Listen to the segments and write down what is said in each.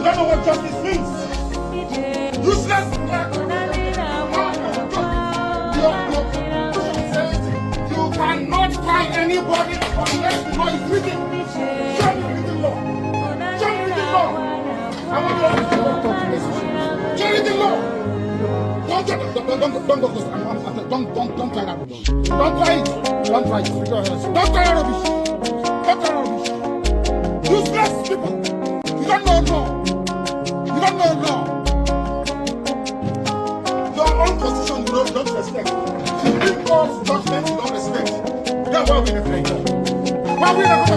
don't know what justice means. Useless. You cannot find anybody unless the law is written. Show me the law. Show me the law. I want you to talk to this. Show me the law. Don't try that. Don't try that. Don't try it. Don't try it. Don't try rubbish. Don't try rubbish. Useless people. You don't know law. You don't know law. Your own constitution you don't respect. Supreme Court's judgment you don't respect. That's why we never play. Why we never play?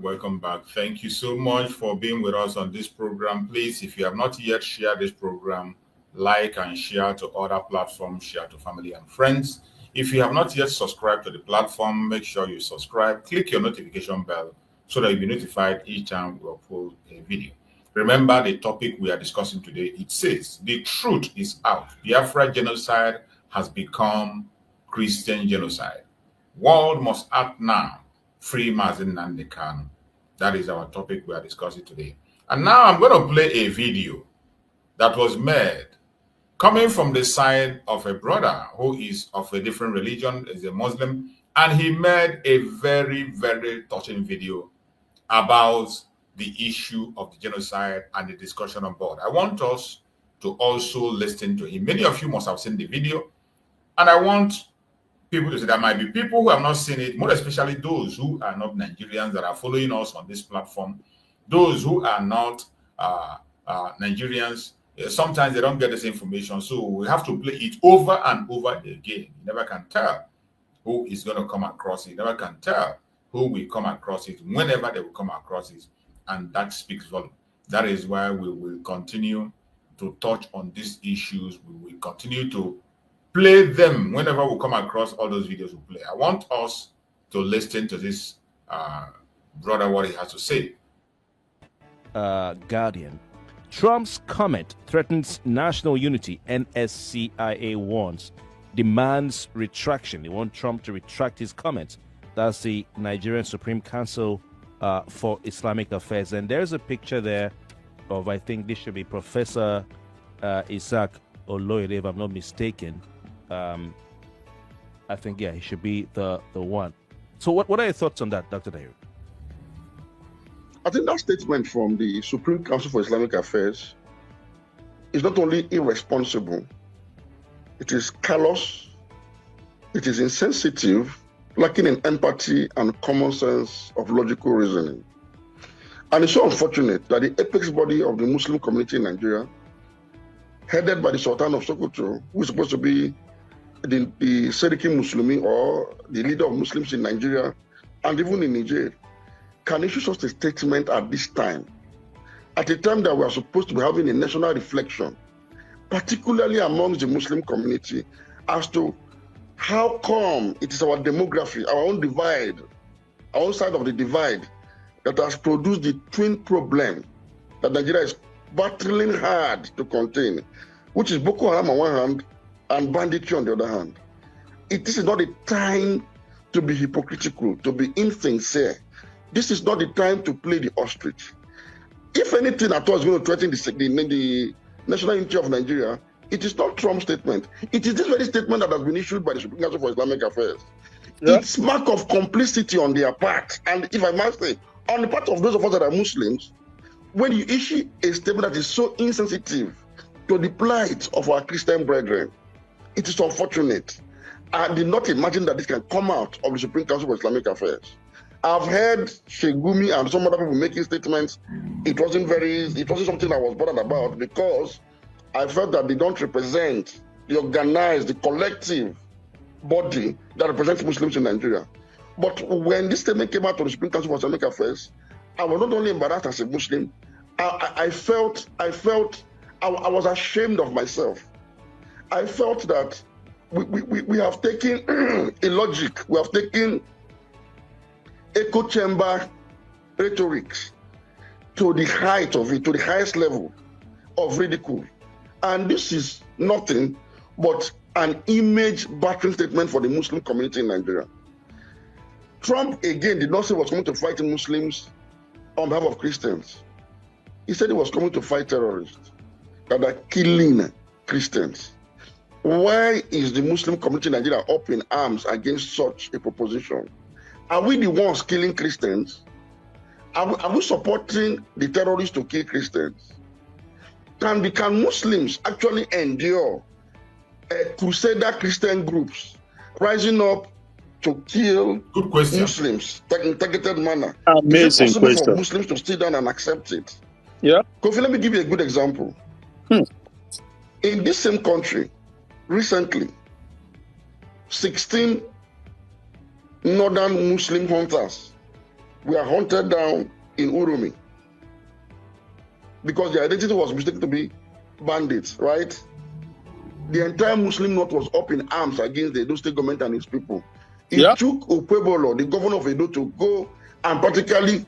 Welcome back. Thank you so much for being with us on this program. Please, if you have not yet shared this program, like and share to other platforms, share to family and friends. If you have not yet subscribed to the platform, make sure you subscribe. Click your notification bell so that you'll be notified each time we upload a video. Remember the topic we are discussing today. It says, the truth is out. Biafra genocide has become Christian genocide. World must act now. Free Nnamdi Kanu. That is our topic we are discussing today. And now I'm going to play a video that was made coming from the side of a brother who is of a different religion, is a Muslim, and he made a very, very touching video about the issue of the genocide and the discussion on board. I want us to also listen to him. Many of you must have seen the video, and I want people to say there might be people who have not seen it, more especially those who are not Nigerians that are following us on this platform, those who are not Nigerians. Sometimes they don't get this information, so we have to play it over and over again. You never can tell who is going to come across it. You never can tell who will come across it, whenever they will come across it, and that speaks volume. That is why we will continue to touch on these issues. We will continue to play them whenever we come across all those videos we play. I want us to listen to this brother, what he has to say. Guardian. Trump's comment threatens national unity. NSCIA warns, demands retraction. They want Trump to retract his comments. That's the Nigerian Supreme Council for Islamic Affairs. And there's a picture there of, I think this should be Professor Isaac Oloyede, if I'm not mistaken. I think, yeah, he should be the one. So what are your thoughts on that, Dr. Dairo? I think that statement from the Supreme Council for Islamic Affairs is not only irresponsible, it is callous, it is insensitive, lacking in empathy and common sense of logical reasoning. And it's so unfortunate that the apex body of the Muslim community in Nigeria, headed by the Sultan of Sokoto, who is supposed to be the Seriki Muslimi, or the leader of Muslims in Nigeria and even in Niger, can issue such a statement at this time, at a time that we are supposed to be having a national reflection, particularly amongst the Muslim community, as to how come it is our demography, our own divide, our own side of the divide, that has produced the twin problem that Nigeria is battling hard to contain, which is Boko Haram on one hand and banditry on the other hand. This is not the time to be hypocritical, to be insincere. This is not the time to play the ostrich. If anything at all is going to threaten the national unity of Nigeria, it is not Trump's statement. It is this very statement that has been issued by the Supreme Council for Islamic Affairs. Yeah. It's mark of complicity on their part. And if I must say, on the part of those of us that are Muslims, when you issue a statement that is so insensitive to the plight of our Christian brethren, it is unfortunate. I did not imagine that this can come out of the Supreme Council for Islamic Affairs. I've heard Shegumi and some other people making statements. It wasn't something I was bothered about, because I felt that they don't represent the organized, the collective body that represents Muslims in Nigeria. But when this statement came out of the Supreme Council for Islamic Affairs, I was not only embarrassed as a Muslim, I was ashamed of myself. I felt that we have taken a logic, we have taken echo chamber rhetorics to the height of it, to the highest level of ridicule. And this is nothing but an image battering statement for the Muslim community in Nigeria. Trump, again, did not say he was coming to fight Muslims on behalf of Christians. He said he was coming to fight terrorists that are killing Christians. Why is the Muslim community in Nigeria up in arms against such a proposition? Are we the ones killing Christians? Are we supporting the terrorists to kill Christians? Can Muslims actually endure crusader Christian groups rising up to kill Muslims in targeted manner? Amazing is it possible question. for Muslims to sit down and accept it? Yeah. Kofi, let me give you a good example. In this same country, recently, 16 northern Muslim hunters were hunted down in Urumi because their identity was mistaken to be bandits, right? The entire Muslim North was up in arms against the Edo State government and its people. It took Opebolo, the governor of Edo, to go and practically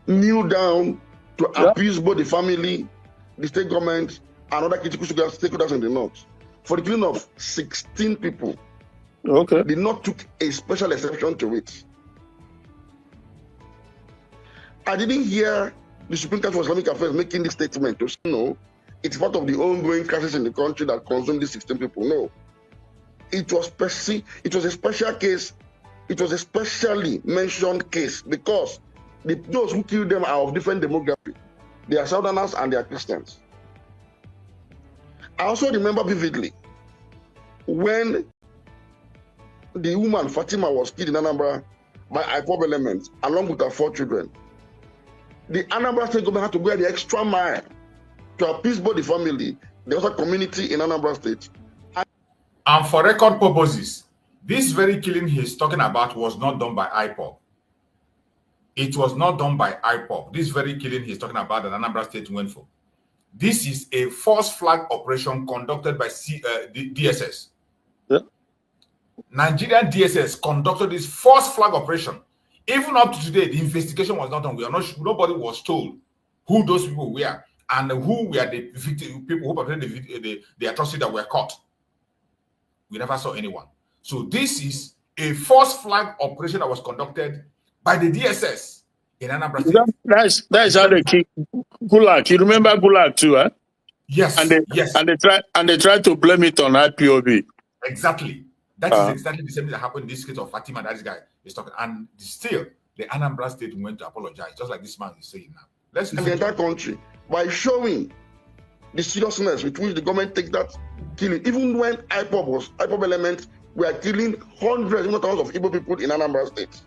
kneel down to appease both the family, the state government, and other critical stakeholders in the North for the killing of 16 people. Okay. They not took a special exception to it. I didn't hear the Supreme Court for Islamic Affairs making this statement to say, no, it's part of the ongoing crisis in the country that consumed these 16 people. No. It was a special case. It was a specially mentioned case because those who killed them are of different demography. They are Southerners and they are Christians. I also remember vividly when the woman Fatima was killed in Anambra by IPOB elements along with her 4 children. The Anambra State government had to go the extra mile to appease both the family, the other community in Anambra State. And for record purposes, this very killing he's talking about was not done by IPOB. It was not done by IPOB. This very killing he's talking about that Anambra State went for. This is a false flag operation conducted by the DSS. Yeah. Nigerian DSS conducted this false flag operation. Even up to today, the investigation was not done. We are not. Nobody was told who those people were and who were the people who perpetrated the atrocity that were caught. We never saw anyone. So this is a false flag operation that was conducted by the DSS in Anambra State. That's how they kill Gulag. You remember Gulag too, huh? Yes. And they tried to blame it on IPOB. Exactly. That is exactly the same thing that happened in this case of Fatima. That this guy is talking, and still the Anambra State went to apologize, just like this man is saying now. Let's listen. The entire country by showing the seriousness with which the government takes that killing, even when IPOB elements were killing hundreds, if not thousands, of Igbo people in Anambra State.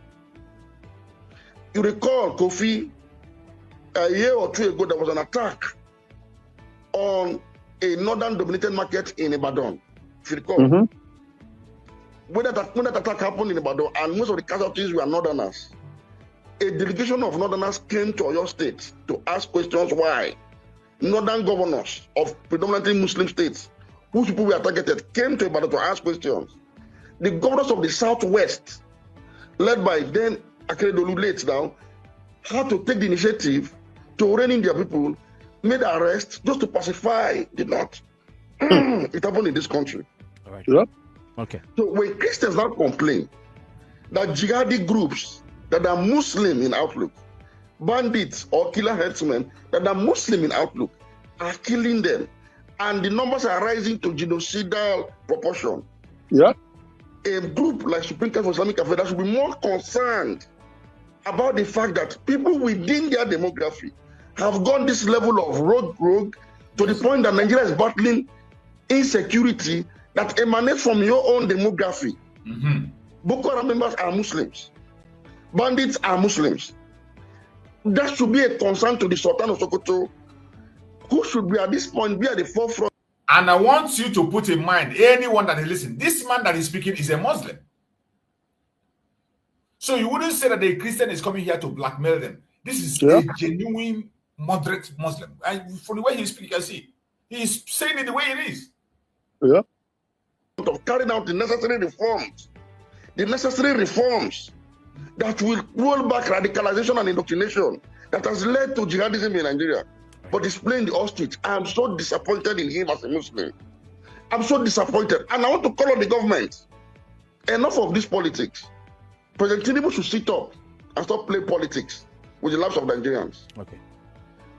You recall, Kofi, a year or 2 ago, there was an attack on a northern dominated market in Ibadan. If you recall, when that attack happened in Ibadan, and most of the casualties were northerners, a delegation of northerners came to Oyo State to ask questions why northern governors of predominantly Muslim states, whose people were targeted, came to Ibadan to ask questions. The governors of the southwest, led by then Akeredolu late now, had to take the initiative to rein in their people, made arrests just to pacify the north. It happened in this country. All right. Yeah. Okay. So when Christians now complain that jihadi groups that are Muslim in outlook, bandits or killer herdsmen that are Muslim in outlook, are killing them, and the numbers are rising to genocidal proportion. Yeah. A group like Supreme Court for Islamic Affairs should be more concerned about the fact that people within their demography have gone this level of rogue to the point that Nigeria is battling insecurity that emanates from your own demography. Boko Haram members are Muslims. Bandits are Muslims. That should be a concern to the Sultan of Sokoto, who should be at this point be at the forefront. And I want you to put in mind, anyone that is listening, this man that is speaking is a Muslim. So you wouldn't say that the Christian is coming here to blackmail them. This is a genuine moderate Muslim. And from the way he speaks, you can see he's saying it the way it is. Yeah. Of carrying out the necessary reforms that will roll back radicalization and indoctrination that has led to jihadism in Nigeria. But he's playing the ostrich. I am so disappointed in him as a Muslim. I'm so disappointed. And I want to call on the government. Enough of this politics. President Tinubu should sit up and stop playing politics with the lives of Nigerians. Okay.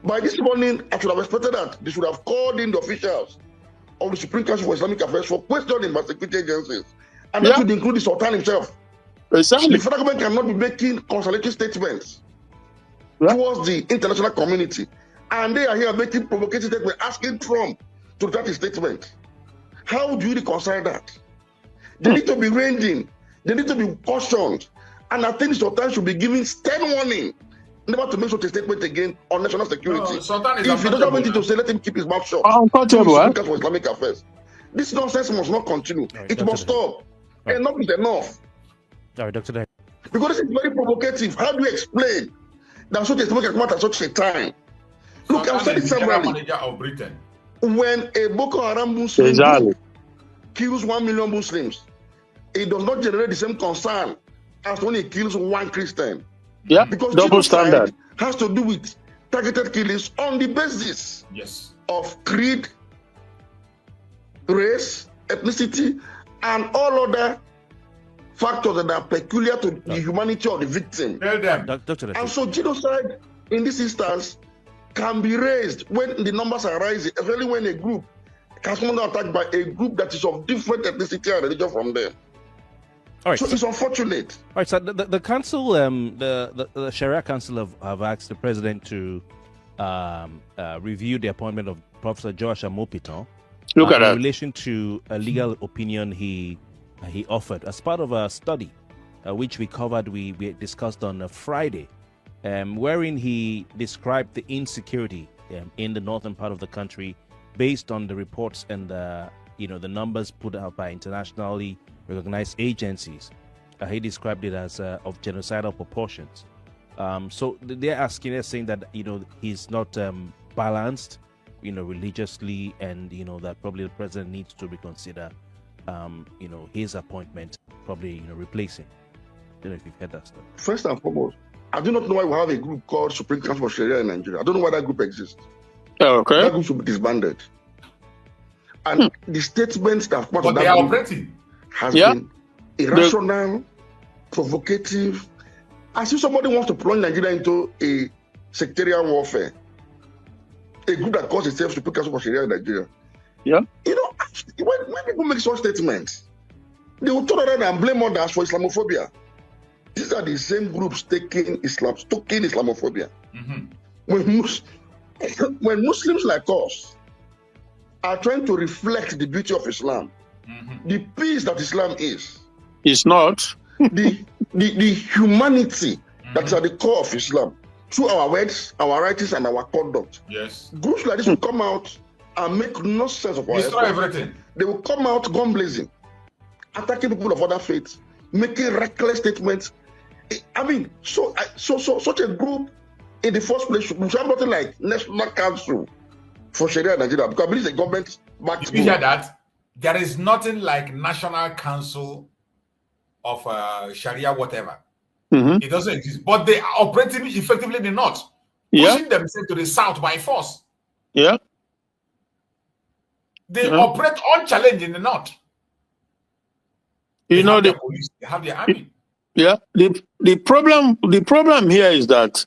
By this morning, I should have expected that they should have called in the officials of the Supreme Council for Islamic Affairs for questioning by security agencies. And that should include the Sultan himself. Exactly. The federal government cannot be making consolatory statements towards the international community. And they are here making provocative statements, asking Trump to retract his statement. How do you reconcile that? They need to be reined in. They need to be cautioned. And I think the Sultan should be giving stern warning never to make such a statement again on national security. No, Sultan is if he doesn't want it to say, let him keep his mouth shut. Untouchable. For Islamic Affairs. This nonsense must not continue. It must stop. Enough is enough. All right, Dr. Because this is very provocative. How do you explain that such a statement can come out at such a time? Look, I've said it severally. Manager of Britain. When a Boko Haram Muslim group kills 1 million Muslims, it does not generate the same concern as when it kills 1 Christian. Yeah, because double standard has to do with targeted killings on the basis of creed, race, ethnicity, and all other factors that are peculiar to the humanity of the victim. Tell them. And so genocide in this instance can be raised when the numbers are rising, especially when a group has come under attack by a group that is of different ethnicity and religion from them. All right, so it's unfortunate. All right, so the council, the Sharia Council have asked the president to review the appointment of Professor Josh Amopitan. Look at that. In relation to a legal opinion he offered as part of a study, which we discussed on Friday, wherein he described the insecurity in the northern part of the country based on the reports and the numbers put out by internationally recognized agencies. He described it as of genocidal proportions. So they're saying that he's not balanced, religiously, and that probably the president needs to reconsider, his appointment, probably replacing. I don't know if you've heard that stuff. First and foremost, I do not know why we have a group called Supreme Council for Sharia in Nigeria. I don't know why that group exists. Okay. That group should be disbanded. And the statements that part of that they are group operating has been irrational, provocative. As if somebody wants to plunge Nigeria into a sectarian warfare. A group that calls itself Supreme Council for Sharia in Nigeria. Yeah. When people make such statements, they will turn around and blame others for Islamophobia. These are the same groups stoking Islamophobia. Mm-hmm. When Muslims like us are trying to reflect the beauty of Islam, the peace that Islam is, it's not the humanity that's at the core of Islam, through our words, our writings, and our conduct. Yes. Groups like this will come out and make no sense of our destroy everything. They will come out gun blazing, attacking people of other faiths, making reckless statements. I mean, such a group in the first place should have nothing like National Council for Sharia in Nigeria, because I believe the government backed. You hear that? There is nothing like National Council of Sharia whatever. It doesn't exist, but they are operating effectively in the north, pushing themselves to the south by force. Yeah. They operate unchallenged in the north. They have their police, they have their army. Yeah. The problem here is that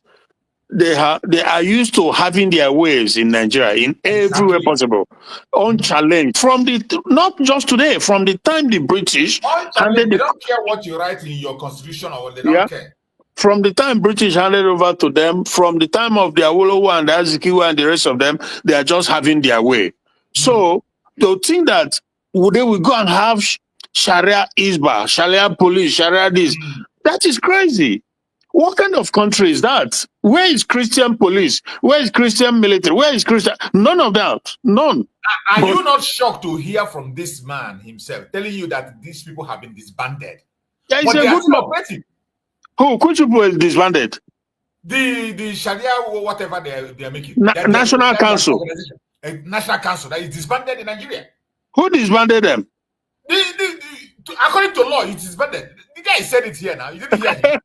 they are used to having their ways in Nigeria in every way possible, unchallenged. From not just today, from the time the British they don't care what you write in your constitution, or they don't care. From the time British handed over to them, from the time of the Awolowo and the Azikiwe and the rest of them, they are just having their way. So to think that they will go and have Sharia Isba, Sharia police, Sharia this, that is crazy. What kind of country is that? Where is Christian police? Where is Christian military? Where is Christian? None of that. None. Are you not shocked to hear from this man himself telling you that these people have been disbanded? Yeah, but they are still operating. Who? Which people is disbanded? The Sharia, whatever they are making. National Council. National Council that is disbanded in Nigeria. Who disbanded them? According to law, it is disbanded. The guy said it here now. You didn't hear him.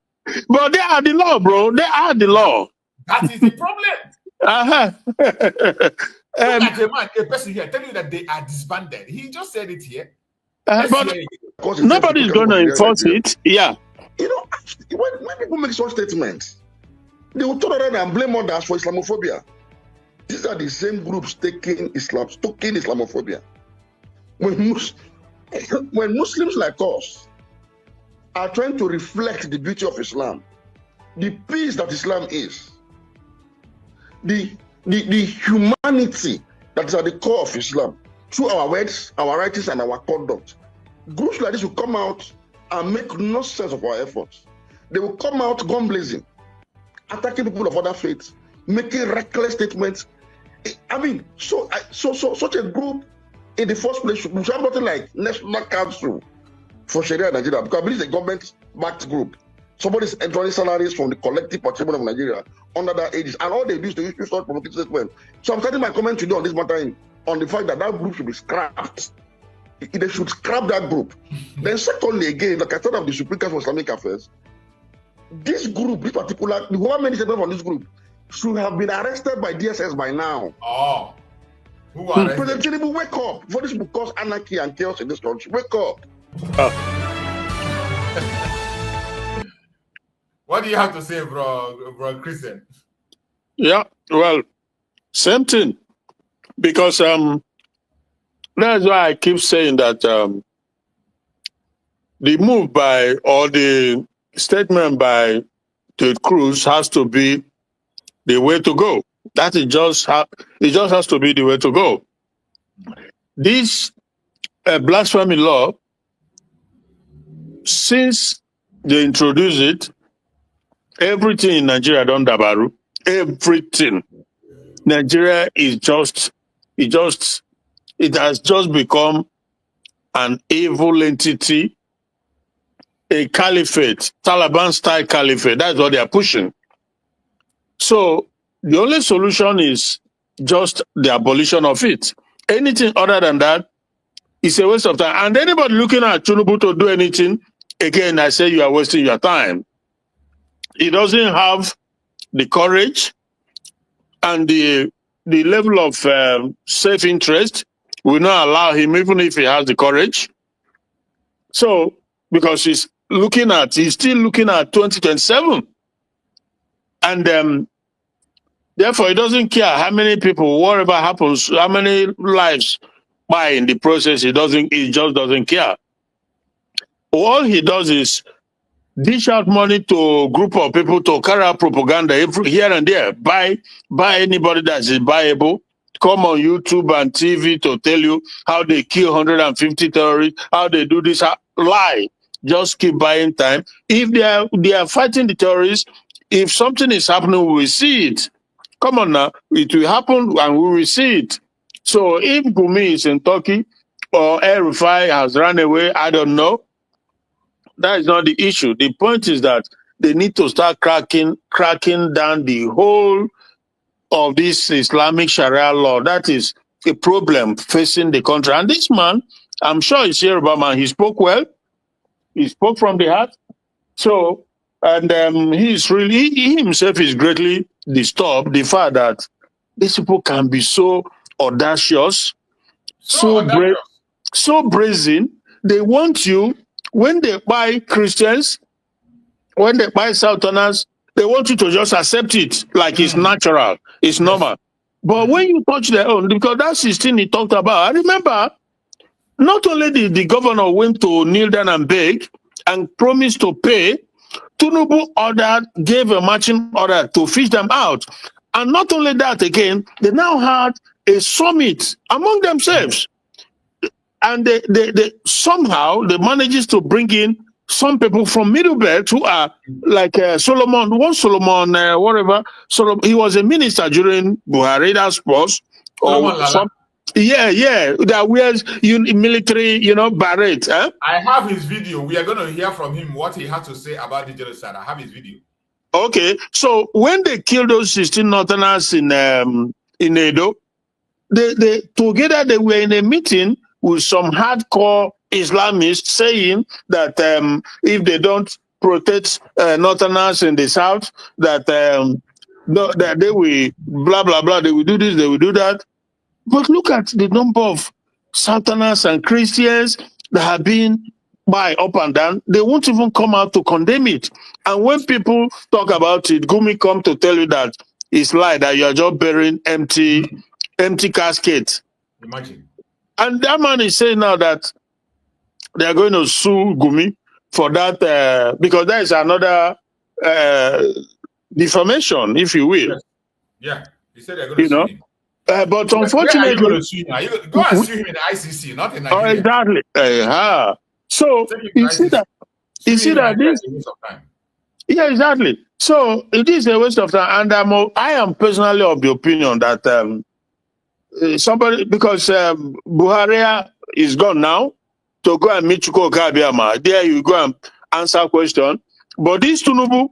But they are the law, bro. They are the law. That is the problem. Like a person here telling you that they are disbanded. He just said it here. But nobody's going to enforce it. Yeah. You know, when people make such statements, they will turn around and blame others for Islamophobia. These are the same groups stoking Islamophobia. When Muslims like us are trying to reflect the beauty of Islam, the peace that Islam is, the humanity that is at the core of Islam, through our words, our writings, and our conduct, groups like this will come out and make no sense of our efforts. They will come out gun blazing, attacking people of other faiths, making reckless statements. I mean, such a group in the first place should have nothing like National Council for Sharia in Nigeria, because I believe it's a government-backed group. Somebody's entering salaries from the collective participation of Nigeria under that aegis, and all they do is to use such provocative statements. So I'm starting my comment today on this matter on the fact that group should be scrapped. They should scrap that group. Then secondly, again, like I thought of the Supreme Council for Islamic Affairs, this group, this particular, the woman minister from this group should have been arrested by DSS by now. Oh. Who arrested? President Tinubu, wake up. For this will cause anarchy and chaos in this country. Wake up. What do you have to say, bro Christian? Yeah, well, same thing. Because that's why I keep saying that the move by, or the statement by Ted Cruz has to be the way to go. That is just it just has to be the way to go. This blasphemy law, since they introduced it, everything in Nigeria done dabaru. Everything. Nigeria is it has just become an evil entity, a caliphate, Taliban-style caliphate. That's what they are pushing. So the only solution is just the abolition of it. Anything other than that is a waste of time. And anybody looking at Tinubu to do anything, again, I say you are wasting your time. He doesn't have the courage and the level of self-interest will not allow him, even if he has the courage. So, because he's still looking at 2027. And therefore, he doesn't care how many people, whatever happens, how many lives buy in the process, he just doesn't care. All he does is dish out money to a group of people to carry out propaganda here and there. Buy anybody that is buyable. Come on YouTube and TV to tell you how they kill 150 terrorists, how they do this. Lie. Just keep buying time. If they are fighting the terrorists, if something is happening, we will see it. Come on now. It will happen and we will see it. So if Gumi is in Turkey or El-Rufai has run away, I don't know. That is not the issue. The point is that they need to start cracking down the whole of this Islamic Sharia law. That is a problem facing the country. And this man, I'm sure he's Yoruba man. He spoke well. He spoke from the heart. So, and he himself is greatly disturbed the fact that these people can be so audacious, so brazen. They want you. When they buy Christians, when they buy Southerners, they want you to just accept it like it's natural, it's normal. But when you touch their own, because that's the thing he talked about. I remember, not only did the governor went to kneel down and beg and promised to pay, Tinubu gave a marching order to fish them out. And not only that, again, they now had a summit among themselves. And they somehow manages to bring in some people from Middle Belt who are like Solomon, whatever. He was a minister during Buhari, that's sports. That wears military, beret. I have his video. We are going to hear from him what he had to say about the genocide. I have his video. Okay, so when they killed those 16 Northerners in Edo, they together they were in a meeting with some hardcore Islamists saying that if they don't protect Northerners in the south, that no, that they will blah blah blah, they will do this, they will do that. But look at the number of Southerners and Christians that have been by up and down. They won't even come out to condemn it. And when people talk about it, Gumi come to tell you that it's lie, that you are just burying empty caskets. Imagine. And that man is saying now that they are going to sue Gumi for that because there is another defamation, if you will. Yes. Yeah, he said they're going to sue him. But unfortunately, where are you going to sue him? Go and sue him in the ICC, not in Nigeria. Oh, exactly. So you see that this. Yeah, exactly. So it is a waste of time, and I am personally of the opinion that somebody, because Buhari is gone now to go and meet Chuko Kabiama. There you go and answer question. But this Tinubu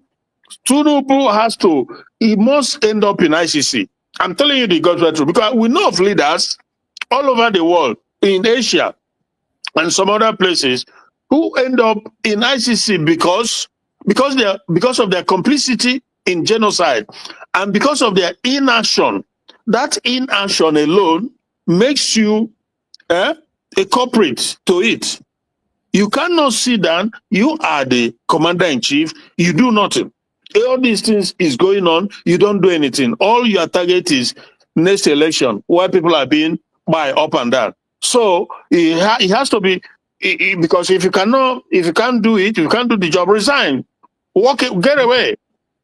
has to. He must end up in ICC. I'm telling you the God's truth, because we know of leaders all over the world, in Asia and some other places, who end up in ICC because of their complicity in genocide and because of their inaction. That inaction alone makes you a culprit to it. You cannot sit down. You are the commander-in-chief. You do nothing. All these things is going on. You don't do anything. All your target is next election, where people are being by up and down. So it has to be, because if you can't do it, you can't do the job, resign, walk it, get away.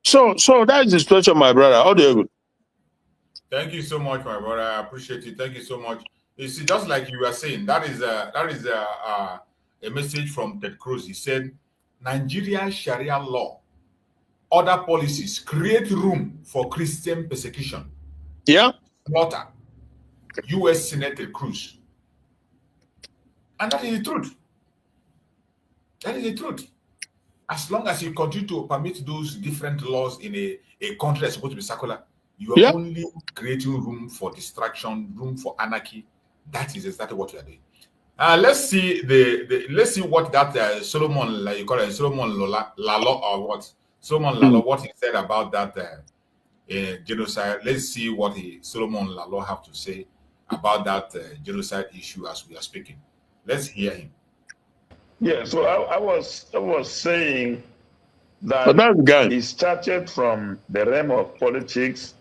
So that is the situation, my brother. How do you? Thank you so much, my brother. I appreciate it. Thank you so much. You see, just like you were saying, that is a message from Ted Cruz. He said, Nigeria Sharia law, other policies create room for Christian persecution. Yeah. Slaughter. U.S. Senator Cruz. And that is the truth. That is the truth. As long as you continue to permit those different laws in a country that's supposed to be secular, you are only creating room for distraction, room for anarchy. That is exactly what you are doing. Let's see let's see what that Solomon, like you call it Solomon Lalo, or what Solomon Lalo, what he said about that genocide. Let's see what Solomon Lalo have to say about that genocide issue as we are speaking. Let's hear him. Yeah, so I was saying that it started from the realm of politics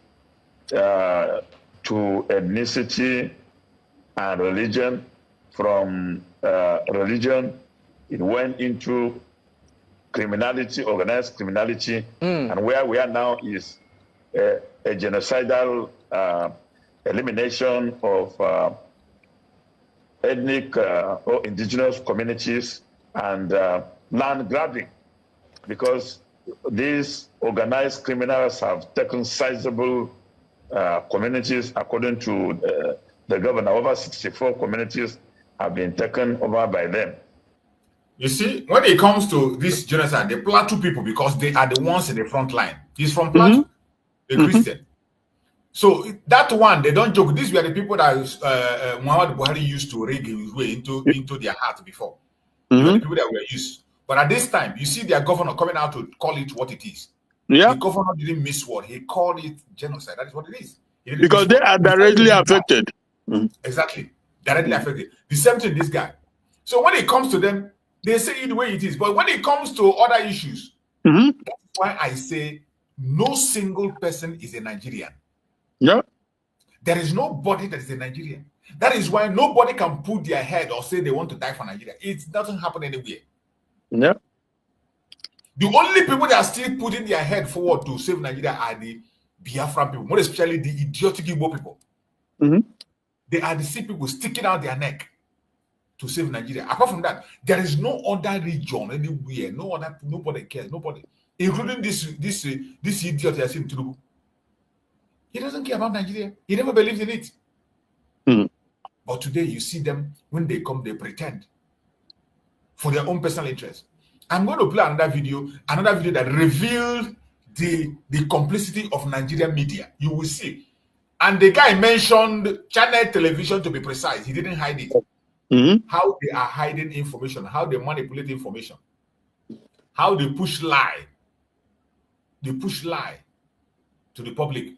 to ethnicity and religion. From religion, it went into criminality, organized criminality, and where we are now is a genocidal elimination of ethnic or indigenous communities and land grabbing, because these organized criminals have taken sizable communities. According to the governor, over 64 communities have been taken over by them. You see, when it comes to this genocide, the Plateau people, because they are the ones in the front line. He's from Plateau, the Christian. So that one, they don't joke. These were the people that Muhammad Buhari used to rig his way into their heart before. These were the people that were used. But at this time, you see their governor coming out to call it what it is. Yeah. The governor didn't miss word. He called it genocide. That is what it is. Because they are directly affected. Exactly. Directly affected. The same thing, this guy. So when it comes to them, they say it the way it is. But when it comes to other issues, that's why I say no single person is a Nigerian. Yeah. There is nobody that is a Nigerian. That is why nobody can put their head or say they want to die for Nigeria. It doesn't happen anywhere. Yeah. The only people that are still putting their head forward to save Nigeria are the Biafran people, more especially the idiotic Igbo people. They are the same people sticking out their neck to save Nigeria. Apart from that, there is no other region anywhere. Nobody cares. Nobody, including this idiot I seen Tinubu. He doesn't care about Nigeria. He never believed in it. But today you see them, when they come, they pretend for their own personal interest. I'm going to play another video that revealed the complicity of Nigerian media. You will see. And the guy mentioned channel television, to be precise. He didn't hide it. How they are hiding information, how they manipulate information, how they push lie. They push lie to the public.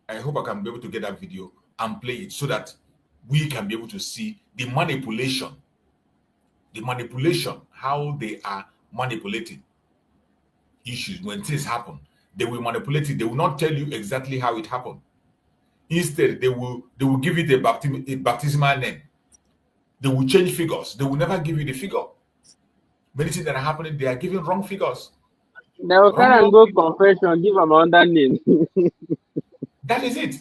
I hope I can be able to get that video and play it so that we can be able to see the manipulation, how they are manipulating issues. When things happen, they will manipulate it. They will not tell you exactly how it happened. Instead, they will give it a baptismal name. They will change figures. They will never give you the figure. Many things that are happening, they are giving wrong figures. They will come and go confession, give them another name. That is it.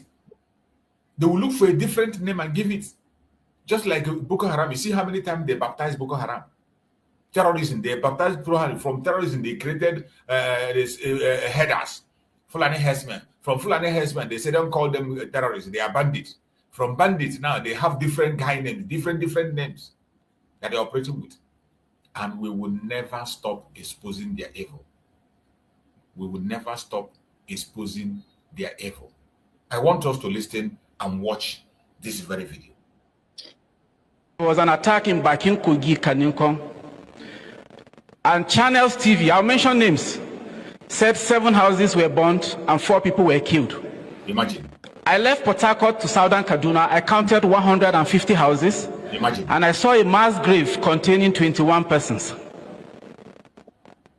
They will look for a different name and give it. Just like Boko Haram. You see how many times they baptized Boko Haram? Terrorism. They baptized Boko Haram. From terrorism, they created headers. Fulani herdsmen. From Fulani herdsmen, they say don't call them terrorists. They are bandits. From bandits, now they have different guy names, different names that they're operating with. And we will never stop exposing their evil. We will never stop exposing their evil. I want us to listen and watch this very video. There was an attack in Bakin Kogi, Kaninkong. And Channels TV, I'll mention names, said 7 houses were burnt and 4 people were killed. Imagine. I left Port Harcourt to southern Kaduna. I counted 150 houses. Imagine. And I saw a mass grave containing 21 persons.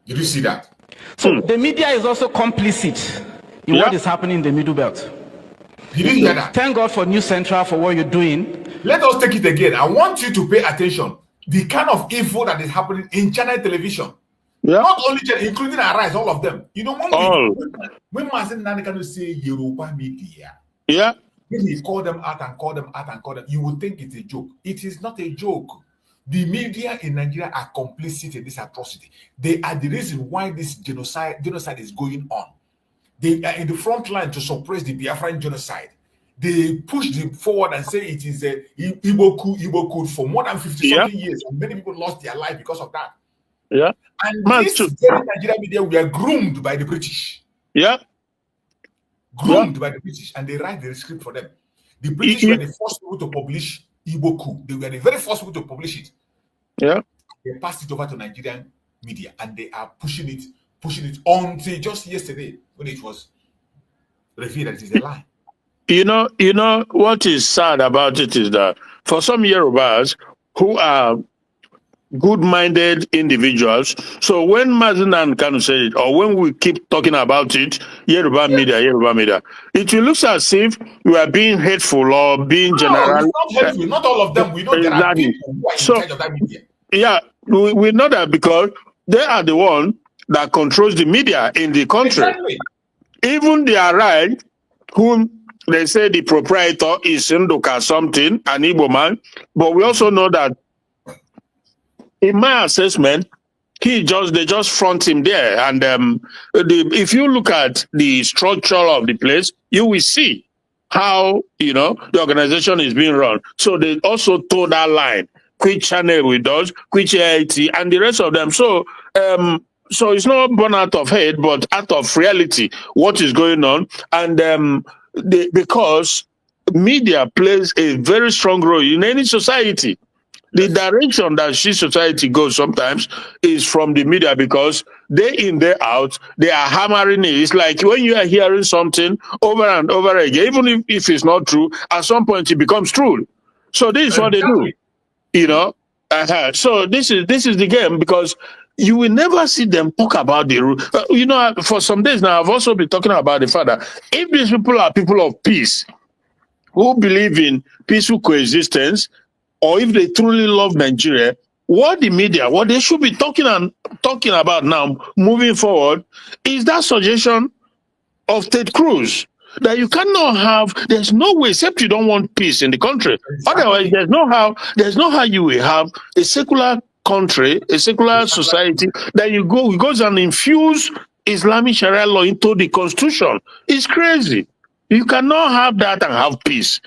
Did you see that? So the media is also complicit in what is happening in the Middle Belt. Did you hear that? Thank God for News Central for what you're doing. Let us take it again. I want you to pay attention. The kind of info that is happening in channel television. Yeah. Not only channel, including Arise, all of them. You know, when Nnamdi Kanu say Yoruba media, when he call them out and call them, you would think it's a joke. It is not a joke. The media in Nigeria are complicit in this atrocity. They are the reason why this genocide is going on. They are in the front line to suppress the Biafran genocide. They push them forward and say it is a Igbo coup for more than 50-something years. And many people lost their life because of that. Yeah. And this very Nigerian media were groomed by the British. Yeah. Groomed by the British. And they write the script for them. The British were the first people to publish Igbo coup. They were the very first people to publish it. Yeah. They passed it over to Nigerian media and they are pushing it until just yesterday when it was revealed that it is a lie. You know what is sad about it is that for some Yorubas who are good-minded individuals, so when Nnamdi Kanu said it, or when we keep talking about it, Yoruba media, it will look as if we are being hateful or being general. It's not hateful. Not all of them. We know there are people who are in charge of that media. Yeah, we know that because they are the one that controls the media in the country. Exactly. Even the Arise, whom they say the proprietor is Nduka something, an Igbo man, but we also know that in my assessment, they just front him there. And if you look at the structure of the place, you will see how, the organization is being run. So they also toe that line, which channel with us, which AIT, and the rest of them. So it's not born out of hate, but out of reality, what is going on. And because media plays a very strong role in any society. The direction that society goes sometimes is from the media because day in, day out, they are hammering it. It's like when you are hearing something over and over again, even if it's not true, at some point it becomes true. So this is what they do, So this is the game because you will never see them talk about the rule. For some days now, I've also been talking about the fact that if these people are people of peace, who believe in peaceful coexistence, or if they truly love Nigeria, what they should be talking about now, moving forward, is that suggestion of Ted Cruz that you cannot have. There's no way, except you don't want peace in the country. Exactly. Otherwise, there's no how you will have a secular country, a secular society that goes and infuse Islamic Sharia law into the constitution. It's crazy. You cannot have that and have peace.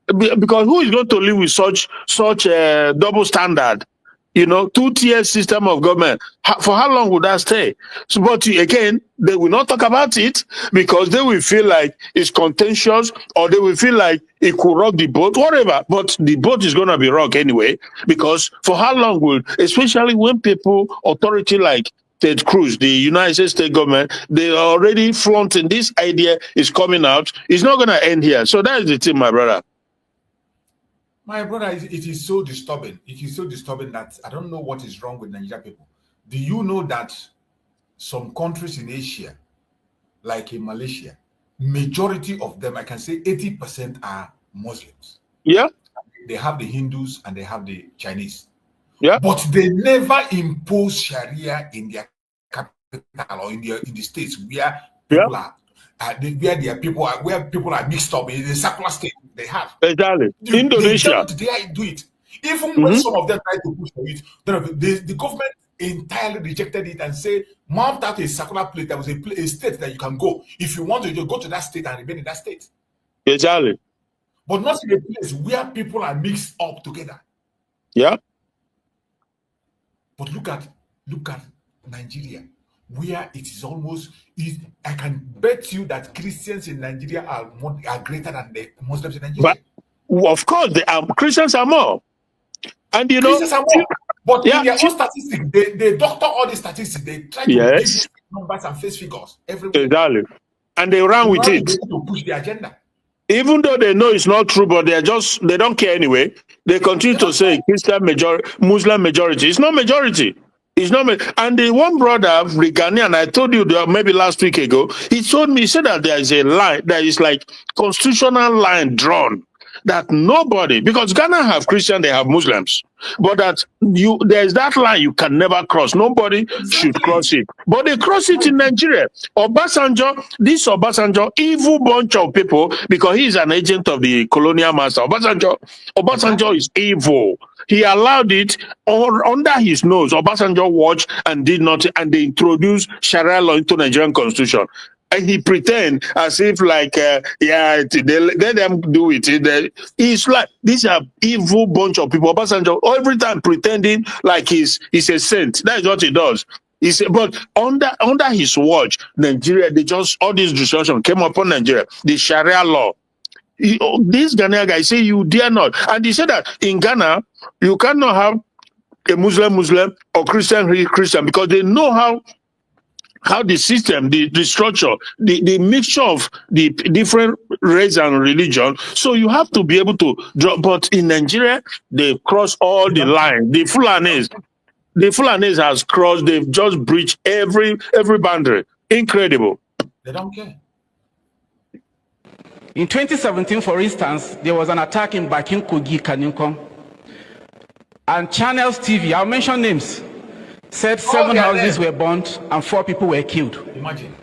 Because who is going to live with such a double standard? two-tier system of government. For how long would that stay? So, but again, they will not talk about it because they will feel like it's contentious, or they will feel like it could rock the boat, whatever. But the boat is going to be rocked anyway, because for how long will, especially when people, authority like Ted Cruz, the United States government, they are already flaunting this idea is coming out. It's not going to end here. So that is the thing, my brother. My brother, it is so disturbing. It is so disturbing that I don't know what is wrong with Nigerian people. Do you know that some countries in Asia, like in Malaysia, majority of them, I can say 80% are Muslims. Yeah. They have the Hindus and they have the Chinese. Yeah. But they never impose Sharia in their capital or in the states where people are. Where people are mixed up in the secular state, they have. Exactly. Indonesia. They don't do it. Even when some of them try to push for it, the government entirely rejected it and say, mount out a secular place. There was a state that you can go. If you want to, you go to that state and remain in that state. Exactly. But not in a place where people are mixed up together. Yeah. But look at Nigeria, where it is almost, I can bet you that Christians in Nigeria are greater than the Muslims in Nigeria. But of course, Christians are more. And Christians are more. But in their own statistics, they doctor all the statistics. They try to give you numbers and face figures everywhere. Exactly. And they run with it. To push the agenda. Even though they know it's not true, but they don't care anyway. They continue to say Christian majority, Muslim majority. It's not majority. It's not. And the one brother, Ghanaian, I told you maybe last week ago, he said that there is a line, that is like constitutional line drawn, that nobody, because Ghana have Christian, they have Muslims, but that there's that line you can never cross. Nobody should cross it. But they cross it in Nigeria. This Obasanjo, evil bunch of people, because he is an agent of the colonial master. Obasanjo is evil. He allowed it under his nose. Obasanjo watched and did not, and they introduced Sharia law into Nigerian constitution. And he pretend as if like, they let them do it. It's like, these are evil bunch of people. Obasanjo, every time pretending like he's a saint. That is what he does. But under his watch, Nigeria, all this destruction came upon Nigeria. The Sharia law. This Ghanaian guy say, you dare not. And he said that in Ghana, you cannot have a Muslim or Christian, because they know how the system, the structure, the mixture of the different race and religion. So you have to be able to draw. But in Nigeria, they cross all the lines. The Fulanis has crossed. They've just breached every boundary. Incredible. They don't care. In 2017, for instance, there was an attack in Bakin Kogi, Kaninkon. And Channels TV, I'll mention names, said 7 houses were burnt and 4 people were killed. Imagine.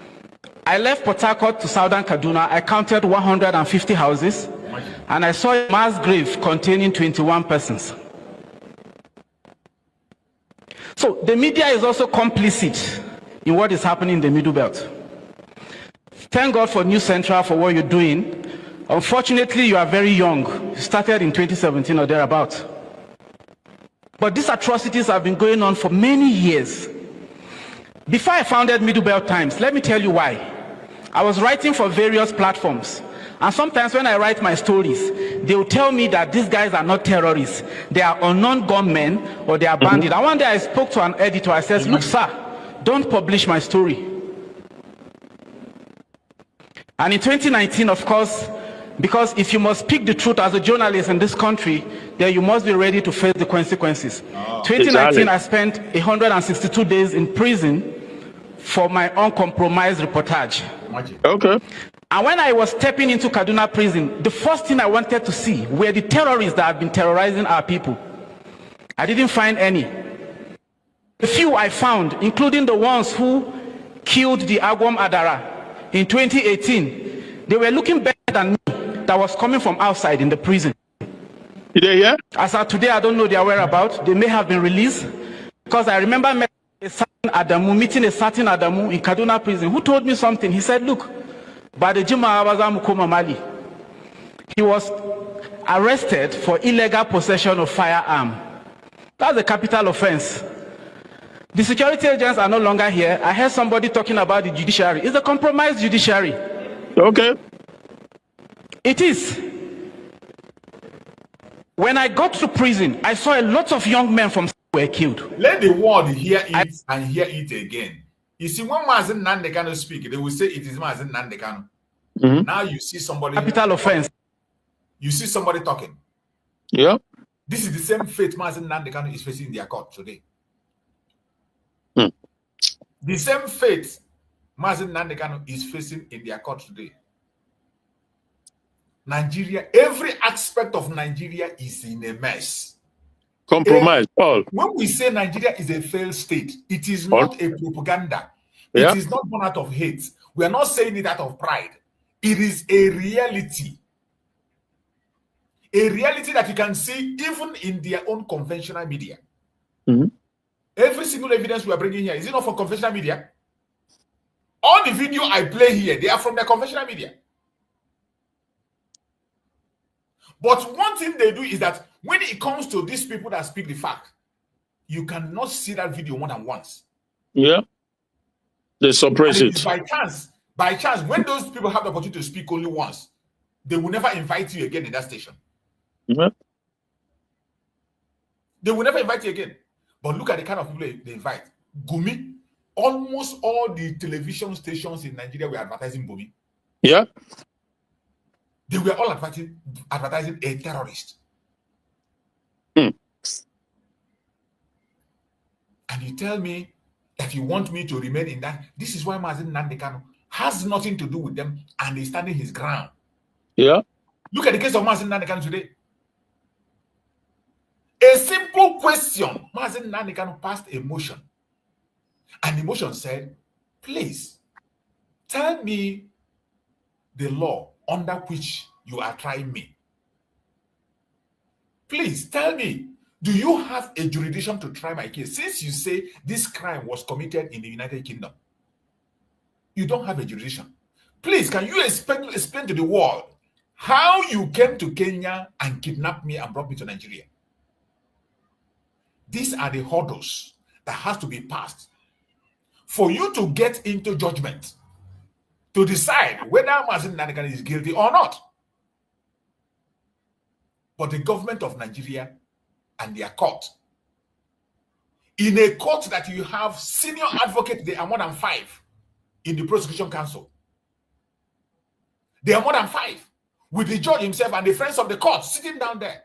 I left Port Harcourt to southern Kaduna. I counted 150 houses. Imagine. And I saw a mass grave containing 21 persons. So the media is also complicit in what is happening in the Middle Belt. Thank God for News Central for what you're doing. Unfortunately, you are very young. You started in 2017 or thereabouts. But these atrocities have been going on for many years. Before I founded Middle Belt Times, let me tell you why. I was writing for various platforms. And sometimes when I write my stories, they will tell me that these guys are not terrorists. They are unknown gunmen or they are bandits. And one day I spoke to an editor. I said, look, sir, don't publish my story. And in 2019, of course, because if you must speak the truth as a journalist in this country, then you must be ready to face the consequences. 2019, I spent 162 days in prison for my uncompromised reportage. Okay. And when I was stepping into Kaduna prison, the first thing I wanted to see were the terrorists that have been terrorizing our people. I didn't find any. The few I found, including the ones who killed the Agwam Adara in 2018, they were looking better than me, that was coming from outside in the prison. Did they hear? As of today, I don't know their whereabouts. They may have been released, because I remember meeting a certain Adamu in Kaduna prison who told me something. He said, look, he was arrested for illegal possession of firearm. That's a capital offense. The security agents are no longer here. I heard somebody talking about the judiciary. It's a compromised judiciary. Okay. It is. When I got to prison, I saw a lot of young men from were killed. Let the world hear it and hear it again. You see, when Mazen Nnamdi Kanu speak, they will say it is Mazen Nnamdi Kanu. Now you see somebody. Capital offense. You see somebody talking. Yeah. This is the same fate Mazen Nnamdi Kanu is facing in their court today. The same fate Mazen Nnamdi Kanu is facing in their court today. Nigeria, every aspect of Nigeria is in a mess. Compromise, Paul. When we say Nigeria is a failed state, it is not a propaganda. It is not born out of hate. We are not saying it out of pride. It is a reality. A reality that you can see even in their own conventional media. Every single evidence we are bringing here, is it not from conventional media? All the video I play here, they are from the conventional media. But one thing they do is that when it comes to these people that speak the fact, you cannot see that video more than once. Yeah. They suppress it. By chance, when those people have the opportunity to speak only once, they will never invite you again in that station. Yeah. They will never invite you again. But look at the kind of people they invite. Gumi, almost all the television stations in Nigeria were advertising Gumi. Yeah. They were all advertising a terrorist. And you tell me that you want me to remain in that. This is why Mazen Nnamdi Kanu has nothing to do with them and he's standing his ground. Yeah. Look at the case of Mazen Nnamdi Kanu today. A simple question. Mazen Nnamdi Kanu passed a motion. And the motion said, please, tell me the law under which you are trying me. Please tell me, do you have a jurisdiction to try my case? Since you say this crime was committed in the United Kingdom, you don't have a jurisdiction. Please, can you explain to the world how you came to Kenya and kidnapped me and brought me to Nigeria? These are the hurdles that has to be passed for you to get into judgment, to decide whether Mazen Nnamdi Kanu is guilty or not. But the government of Nigeria and their court, in a court that you have senior advocates, there are more than 5 in the prosecution council. There are more than 5 with the judge himself and the friends of the court sitting down there.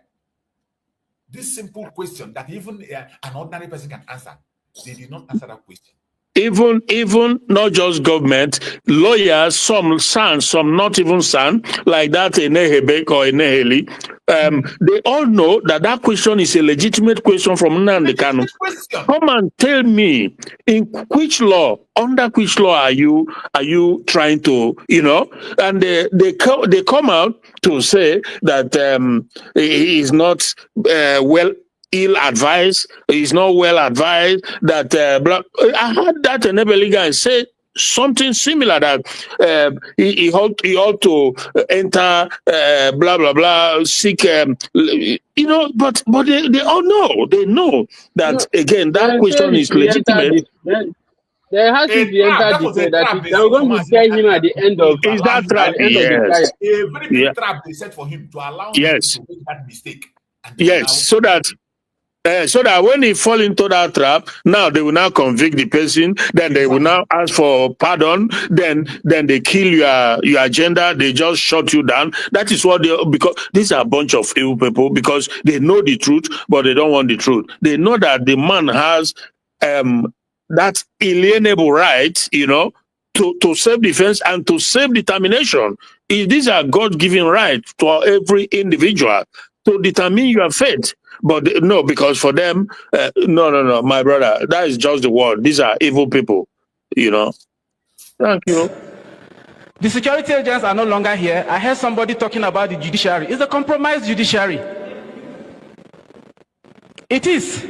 This simple question that even an ordinary person can answer, they did not answer that question. Even not just government, lawyers, some sound, some not even sound, like that in Nehebek or in Neheli, they all know that that question is a legitimate question from Nnamdi Kanu. Come and tell me, in which law, under which law are you trying to, and they come out to say that he is not ill-advised, he's not well advised, that I heard that Enebeli guy say something similar, that he ought to enter blah blah blah, seek but they all know, they know that again that question is legitimate. There has to be entered that they are going to tell him at the end of is that trap? Yes. A very big trap they set for him to allow him to make that mistake. Yes, so that when he fall into that trap, now they will now convict the person, then they will now ask for pardon, then they kill your agenda, they just shut you down. That is what because these are a bunch of evil people, because they know the truth, but they don't want the truth. They know that the man has that inalienable right, to self-defense and to self-determination. These are God-given rights to every individual to determine your fate. But no, because for them, no, my brother, that is just the word. These are evil people, Thank you. The security agents are no longer here. I heard somebody talking about the judiciary. It's a compromised judiciary. It is.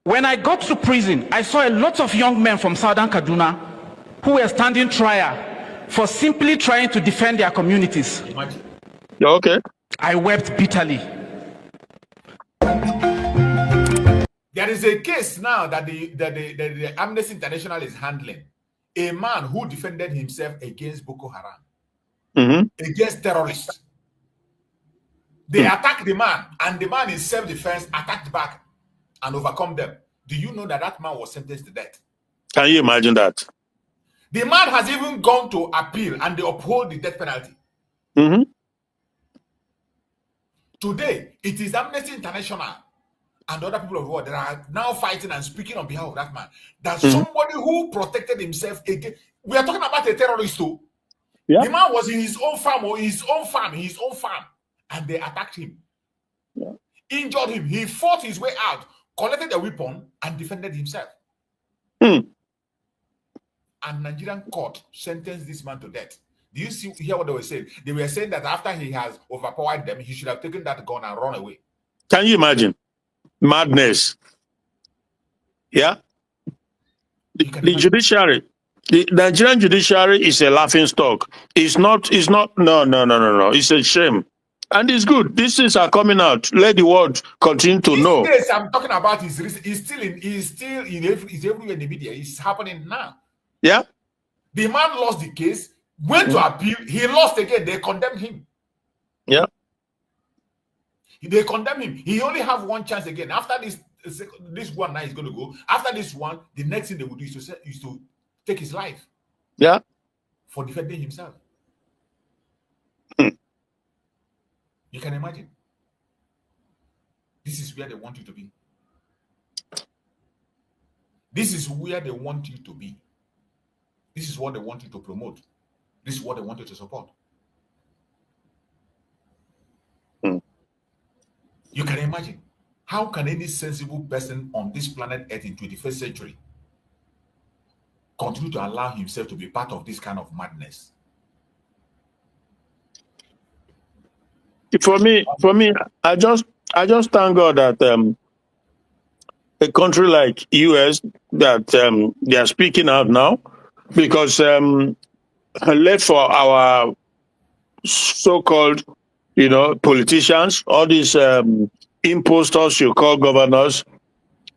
When I got to prison, I saw a lot of young men from Southern Kaduna who were standing trial for simply trying to defend their communities. Okay. I wept bitterly. There is a case now that the Amnesty International is handling. A man who defended himself against Boko Haram, against terrorists. They attacked the man, and the man in self-defense attacked back and overcome them. Do you know that that man was sentenced to death? Can you imagine that? The man has even gone to appeal, and they uphold the death penalty. Today, it is Amnesty International and other people of the world that are now fighting and speaking on behalf of that man. That somebody who protected himself against. We are talking about a terrorist too. Yeah. The man was in his own farm or his own farm, and they attacked him. Yeah. Injured him. He fought his way out, collected a weapon, and defended himself. And Nigerian court sentenced this man to death. Do you hear what they were saying? They were saying that after he has overpowered them, he should have taken that gun and run away. Can you imagine? Madness. Yeah. The judiciary, the Nigerian judiciary is a laughing stock. It's not, no. It's a shame. And it's good. These things are coming out. Let the world continue to know. This case I'm talking about is everywhere in the media. It's happening now. Yeah. The man lost the case, went to appeal, he lost again. They condemned him. Yeah. They condemn him. He only have one chance again. After this one now is going to go. After this one, the next thing they would do is to take his life. Yeah. For defending himself. You can imagine. This is where they want you to be. This is where they want you to be. This is what they want you to promote. This is what they want you to support. You can imagine, how can any sensible person on this planet Earth in 21st century continue to allow himself to be part of this kind of madness? For me, I just thank God that a country like US that they are speaking out now, because left for our so-called, politicians, all these impostors you call governors,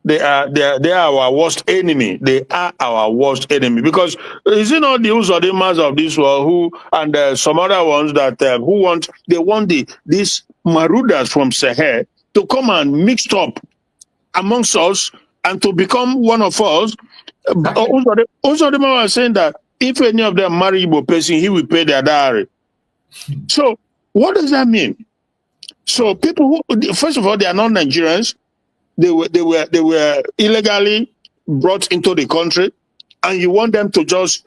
they are our worst enemy. They are our worst enemy, because is it not the Uzodimas of this world who and some other ones that they want these marauders from Sahel to come and mix up amongst us and to become one of us. Uzodima was saying that if any of them marry Igbo person, he will pay their dowry. So what does that mean? So people who, first of all, they are not Nigerians. They were illegally brought into the country, and you want them to just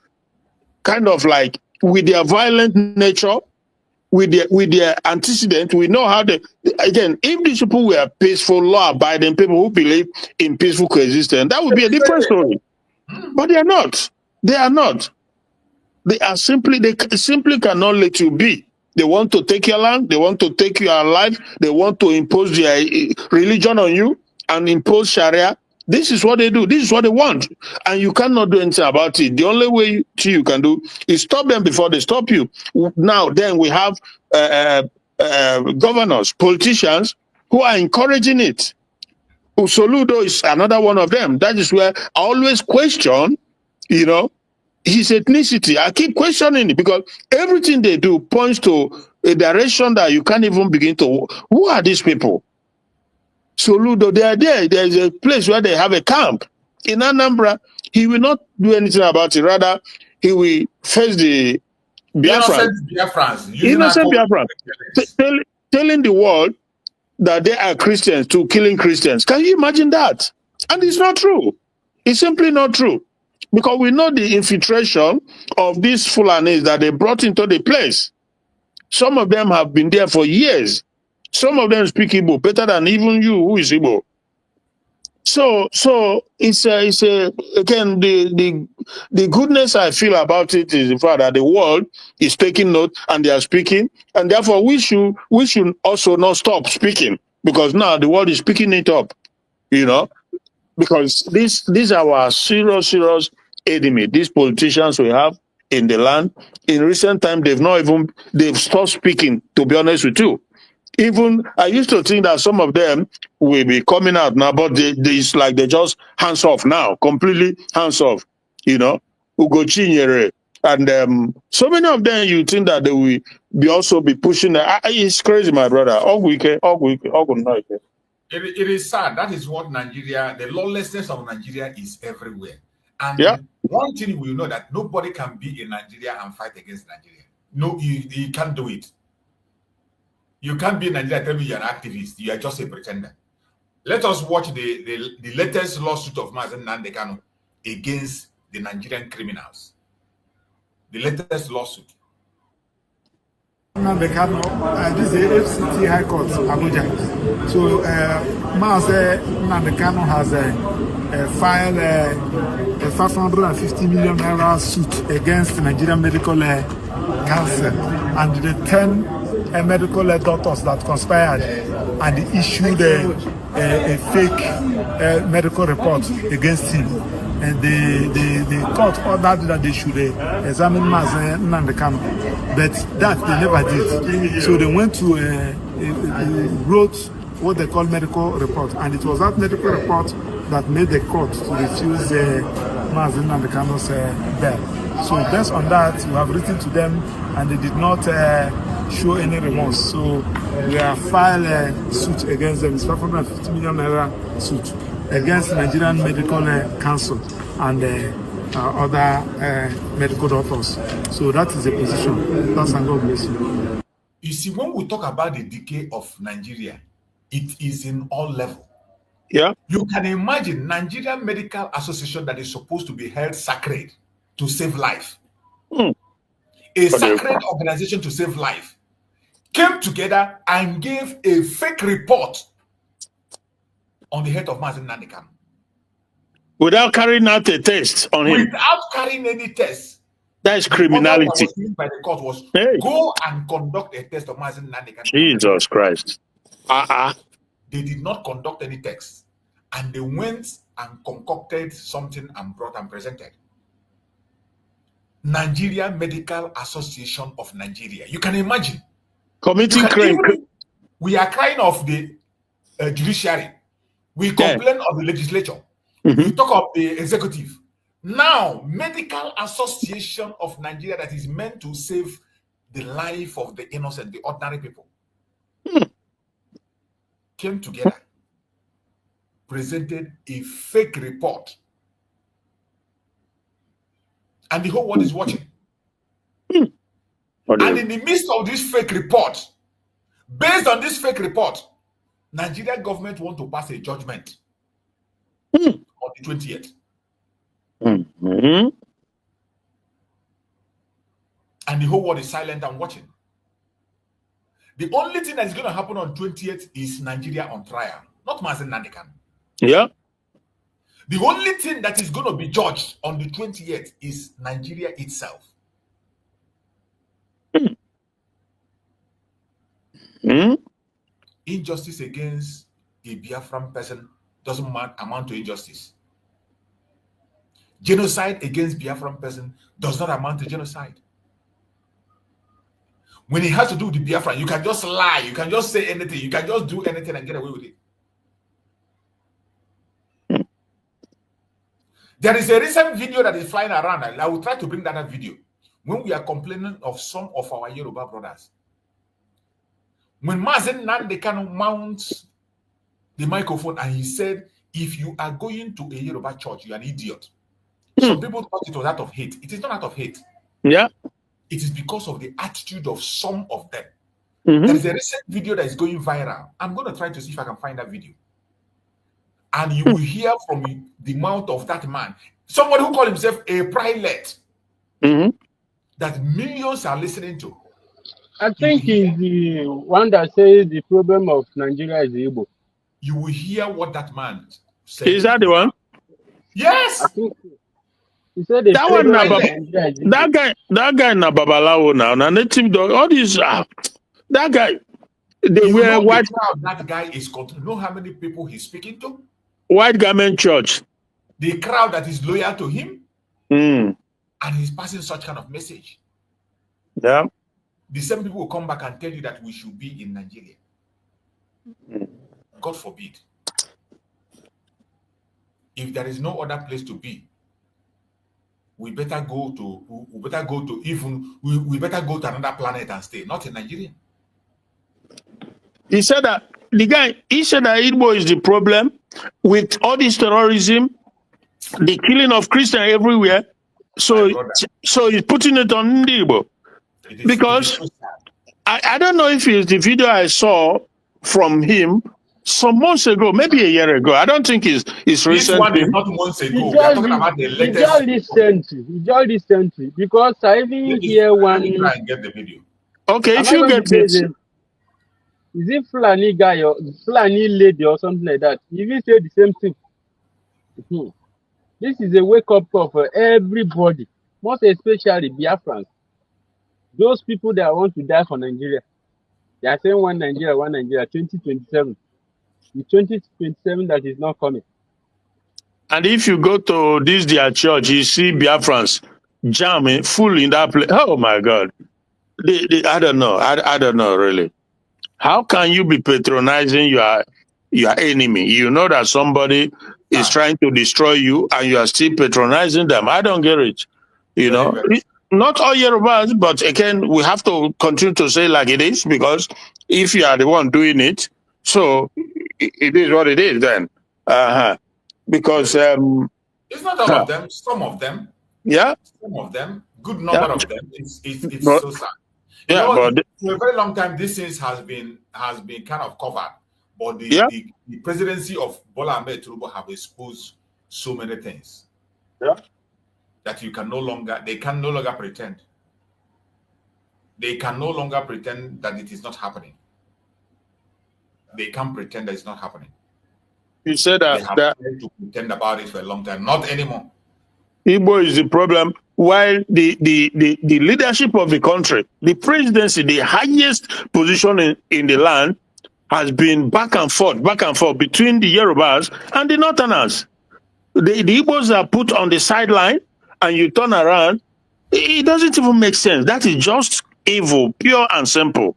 kind of like, with their violent nature, with their antecedent, we know how they, again, if these people were peaceful, law-abiding people who believe in peaceful coexistence, that would be a different story. But they are not. They are not. They simply cannot let you be. They want to take your land. They want to take your life. They want to impose their religion on you and impose Sharia. This is what they do. This is what they want. And you cannot do anything about it. The only way you can do is stop them before they stop you. Now, then we have governors, politicians who are encouraging it. Usoludo is another one of them. That is where I always question, his ethnicity. I keep questioning it because everything they do points to a direction that you can't even begin to. Who are these people? Soludo, they are there. There is a place where they have a camp. In Anambra, he will not do anything about it. Rather, he will face the Biafrans. Innocent Biafrans. Telling the world that they are Christians to killing Christians. Can you imagine that? And it's not true. It's simply not true. Because we know the infiltration of these Fulanis that they brought into the place. Some of them have been there for years. Some of them speak Igbo better than even you, who is Igbo. So it's again, the goodness I feel about it is the fact that the world is taking note and they are speaking, and therefore we should also not stop speaking, because now the world is picking it up, because these are our serious enemy. These politicians we have in the land, in recent time, they've stopped speaking, to be honest with you. Even I used to think that some of them will be coming out now, but it's like they just hands off now, completely hands off. You know, Ugo Chinyere. And so many of them, you think that they will be also be pushing. It's crazy, my brother. It is sad. That is what Nigeria, the lawlessness of Nigeria is everywhere. And yeah. One thing we know that nobody can be in Nigeria and fight against Nigeria. No, you can't do it. You can't be in Nigeria tell me you're an activist. You are just a pretender. Let us watch the latest lawsuit of Nnamdi Kanu against the Nigerian criminals. The latest lawsuit. Nnamdi Kanu, this is the FCT High Court, Abuja. So, Nnamdi Kanu has filed a 550 million naira suit against the Nigerian Medical Council and the 10 medical doctors that conspired and issued a fake medical report against him. And the court ordered that they should examine Nnamdi Kanu, but that they never did. So they went to wrote what they call medical report, and it was that medical report that made the court to refuse Nnamdi Kanu's bail. So based on that, we have written to them, and they did not show any remorse. So we have filed a suit against them. It's 550 million naira suit against Nigerian Medical Council and other medical doctors. So that is the position. That's and God bless you. You see, when we talk about the decay of Nigeria, it is in all levels. Yeah. You can imagine Nigerian Medical Association that is supposed to be held sacred to save life. A sacred organization to save life came together and gave a fake report on the head of Nnamdi Kanu. Without carrying out a test on him. Without carrying any test. That is criminality. What was given by the court was go and conduct a test of Nnamdi Kanu. Jesus Christ. They did not conduct any tests. And they went and concocted something and brought and presented. Nigeria Medical Association of Nigeria. You can imagine. Committing crime. We are crying of the judiciary. We complain of the legislature. We talk of the executive. Now, Medical Association of Nigeria that is meant to save the life of the innocent, the ordinary people, came together, presented a fake report. And the whole world is watching. And in the midst of this fake report, based on this fake report, Nigerian government want to pass a judgment on the 20th. And the whole world is silent and watching. The only thing that is going to happen on 20th is Nigeria on trial, not Nnamdi Kanu. Yeah. The only thing that is going to be judged on the 20th is Nigeria itself. Injustice against a Biafran person doesn't amount to injustice. Genocide against Biafran person does not amount to genocide. When it has to do with the Biafran, you can just lie, you can just say anything, you can just do anything and get away with it. There is a recent video that is flying around. I will try to bring that video. When we are complaining of some of our Yoruba brothers. When Nnamdi Kanu mounts the microphone and he said, if you are going to a Yoruba church, you are an idiot. Some people thought it was out of hate. It is not out of hate. Yeah. It is because of the attitude of some of them. There is a recent video that is going viral. I'm going to try to see if I can find that video. And you will hear from the mouth of that man, somebody who called himself a prelate, that millions are listening to. I think he's the one that says the problem of Nigeria is Igbo. You will hear what that man said. Is that the one? Yes. I think he said that one. That guy na Babalawo now. Na native dog. All these that guy. They wear white. That guy is controlling. You know how many people he's speaking to? White garment church. The crowd that is loyal to him. And he's passing such kind of message. Yeah. The same people will come back and tell you that we should be in Nigeria. God forbid. If there is no other place to be, we better go to another planet and stay, not in Nigeria. He said that Igbo is the problem with all this terrorism, the killing of Christians everywhere. So he's putting it on Igbo. Because I don't know if it's the video I saw from him some months ago, maybe a year ago. I don't think it's recent. This one is not months ago. We are talking about the latest. It's just recently. Because I even hear one. Try and get the video. Okay, if you get it. Is it Fulani guy or Fulani lady or something like that? He even say the same thing. This is a wake-up call for everybody, most especially Biafrans. Those people that want to die for Nigeria. They are saying one Nigeria, 2027. The 2027 that is not coming. And if you go to their church, you see Biafrans jamming full in that place. Oh my God. I don't know. I don't know really. How can you be patronizing your enemy? You know that somebody is trying to destroy you and you are still patronizing them. I don't get it. You know, not all Yorubas, but again, we have to continue to say like it is, because if you are the one doing it, so it is what it is then. Because it's not all of them, some of them. Yeah. Some of them, good number of them. It's so sad. Yeah, but for a very long time, this thing has been kind of covered. But the presidency of Bola Ahmed Tinubu have exposed so many things. Yeah. That they can no longer pretend. They can no longer pretend that it is not happening. They can't pretend that it's not happening. You said that they have tried to pretend about it for a long time. Not anymore. Igbo is the problem. While the leadership of the country, the presidency, the highest position in the land, has been back and forth between the Yorubas and the Northerners. The Igbos are put on the sideline, and you turn around. It doesn't even make sense. That is just evil, pure and simple.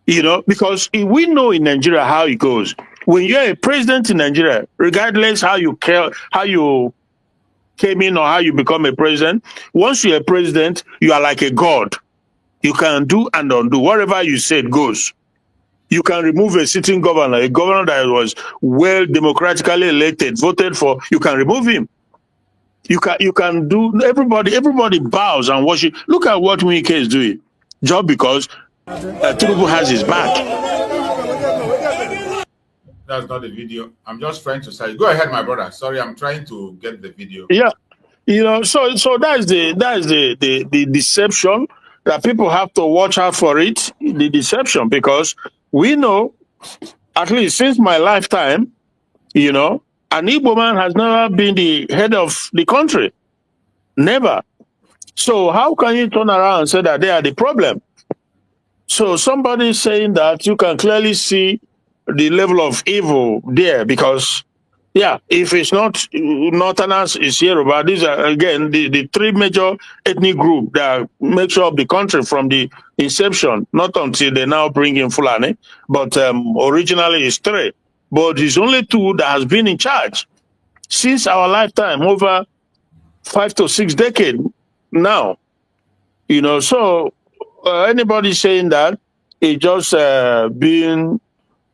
You know, because we know in Nigeria how it goes. When you're a president in Nigeria, regardless how you came in or how you become a president, once you're a president, you are like a god. You can do and undo. Whatever you said goes. You can remove a sitting governor, a governor that was well democratically elected, voted for. You can remove him. You can do. Everybody bows and worship. Look at what Wike is doing, just because Tinubu has his back. That's not the video. I'm just trying to say. Go ahead, my brother. Sorry, I'm trying to get the video. Yeah, you know. So that's the deception that people have to watch out for it. The deception, because we know, at least since my lifetime, you know, an Igbo man has never been the head of the country. Never. So how can you turn around and say that they are the problem? So somebody saying that, you can clearly see the level of evil there, because, yeah, if it's not Northerners, it's Yoruba. These are, again, the three major ethnic groups that make up the country from the inception, not until they now bring in Fulani, but originally it's three. But it's only two that has been in charge since our lifetime, over 5 to 6 decades now. You know, so anybody saying that it's just being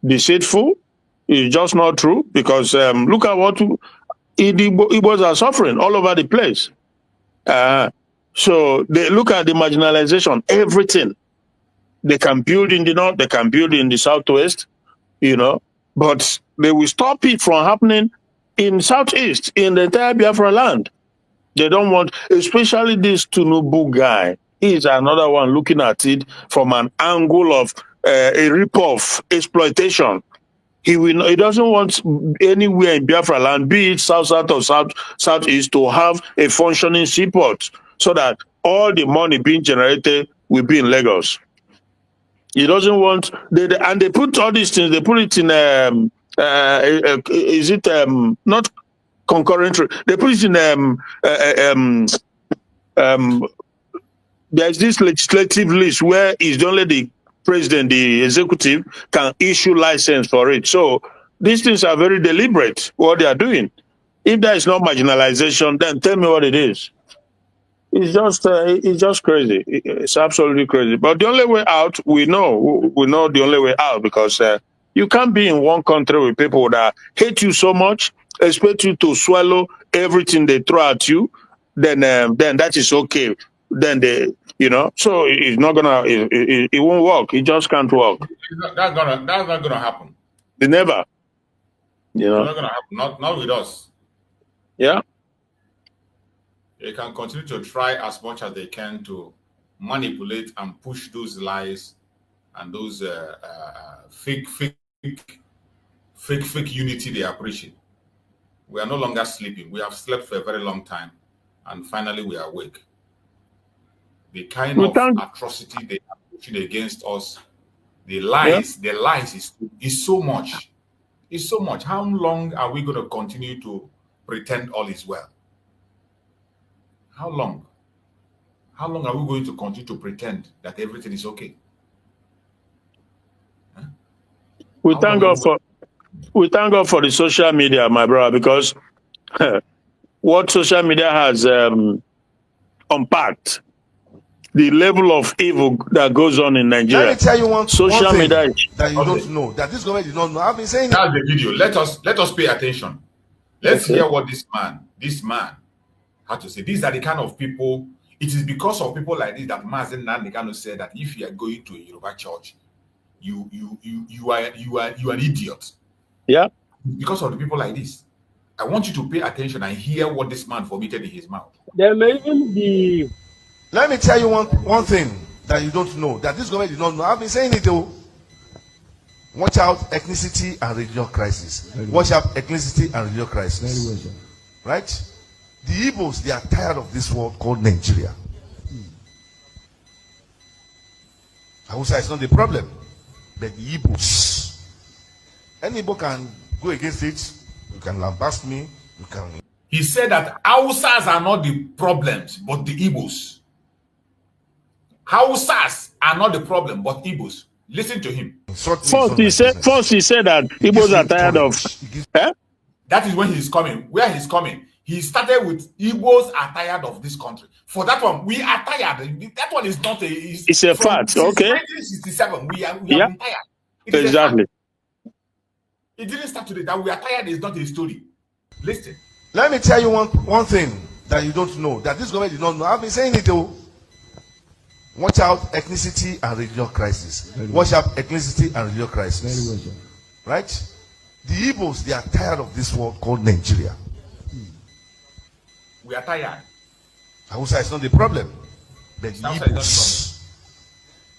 deceitful is just not true, because look at what Igbos are suffering all over the place. So they look at the marginalization, everything. They can build in the north, they can build in the southwest, you know, but they will stop it from happening in southeast, in the entire Biafra land. They don't want, especially this Tinubu guy. He's another one looking at it from an angle of a rip-off exploitation. He doesn't want anywhere in Biafra land, be it south or southeast, to have a functioning seaport, so that all the money being generated will be in Lagos. He doesn't want, and they put all these things. They put it in is it not concurrent? They put it in there's this legislative list where it's only the president, the executive, can issue license for it. So these things are very deliberate, what they are doing. If there is no marginalization, then tell me what it is. It's just crazy. It's absolutely crazy. But the only way out, we know the only way out, because you can't be in one country with people that hate you so much, expect you to swallow everything they throw at you. Then that is okay. Then so it's not gonna. It won't work. It just can't work. That's not gonna happen. It never. It's not gonna happen. Not with us. Yeah. They can continue to try as much as they can to manipulate and push those lies and those fake unity they are preaching. We are no longer sleeping. We have slept for a very long time, and finally we are awake. The kind of atrocity they are pushing against us, the lies is so much. It's so much. How long are we going to continue to pretend all is well? How long? How long are we going to continue to pretend that everything is okay? Huh? We thank God for the social media, my brother, because what social media has unpacked, the level of evil that goes on in Nigeria. Let me tell you one thing media that you don't know, that this government did not know. I've been saying that's the video. Let us pay attention. Let's hear what this man had to say. These are the kind of people. It is because of people like this that Nnamdi Kanu said that if you are going to a Yoruba church, you are an idiot. Yeah. Because of the people like this. I want you to pay attention and hear what this man vomited in his mouth. There may even be. Let me tell you one thing that you don't know, that this government did not know. I've been saying it though. Watch out, ethnicity and religious crisis. Watch out, ethnicity and religious crisis. Right? The Igbos, they are tired of this world called Nigeria. Hausa is not the problem, but the Igbos. Any Igbo can go against it. You can lambast me. You can. He said that Hausas are not the problems, but the Igbos. Hausas are not the problem, but Igbos. Listen to him. First, he said that Igbos are tired of. That is when he's coming. Where he's coming. He started with Igbos are tired of this country. For that one, we are tired. That one is not a. It's a fact. Okay. 1967, we have been tired. Exactly. It didn't start today. That we are tired is not a story. Listen. Let me tell you one thing that you don't know, that this government did not know. I've been saying it though. Watch out, ethnicity and religious crisis. Watch out, ethnicity and religious crisis. Right? The Igbos, they are tired of this world called Nigeria. We are tired. Hausa is not the problem, but the Igbos.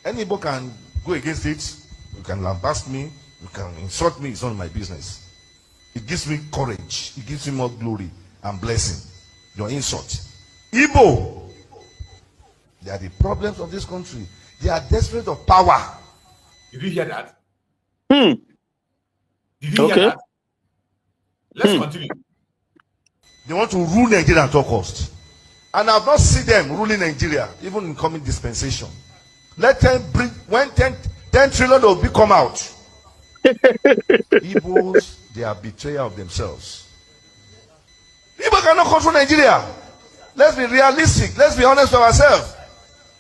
Any Igbo can go against it. You can lambast me. You can insult me. It's not my business. It gives me courage. It gives me more glory and blessing. Your insult. Igbo. They are the problems of this country. They are desperate of power. Did you hear that? Did you hear that? Let's continue. They want to rule Nigeria at all cost. And I've not seen them ruling Nigeria, even in coming dispensation. Let them bring, when 10 trillion will come out. Igbos, they are betrayal of themselves. People cannot control Nigeria. Let's be realistic. Let's be honest with ourselves.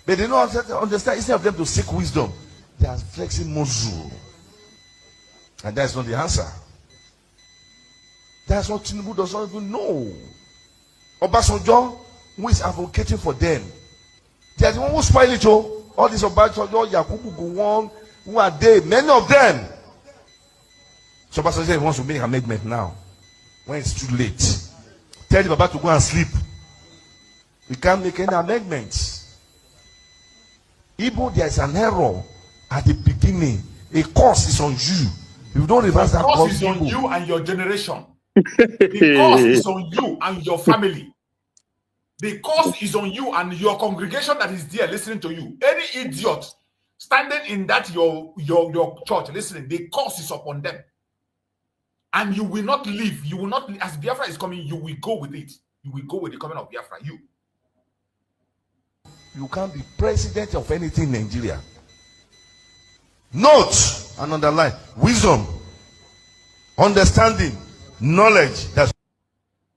But they don't understand. Instead of them to seek wisdom, they are flexing muscle. And that's not the answer. That's what Tinubu does not even know. Obasanjo, who is advocating for them, they are the one who spoil it. All these Obasanjo, Yakubu Gowon, who are they? Many of them. So Obasanjo wants to make an amendment now, when it's too late. Tell the Baba to go and sleep. We can't make any amendments. Igbo, there is an error at the beginning. A curse is on you. If you don't reverse that curse, is on you and your generation. The curse is on you and your family. The curse is on you and your congregation that is there listening to you. Any idiot standing in that your church listening, the curse is upon them. And you will not leave. You will not, as Biafra is coming, you will go with it. You will go with the coming of Biafra. You can't be president of anything in Nigeria. Note and underline wisdom, understanding, knowledge. That's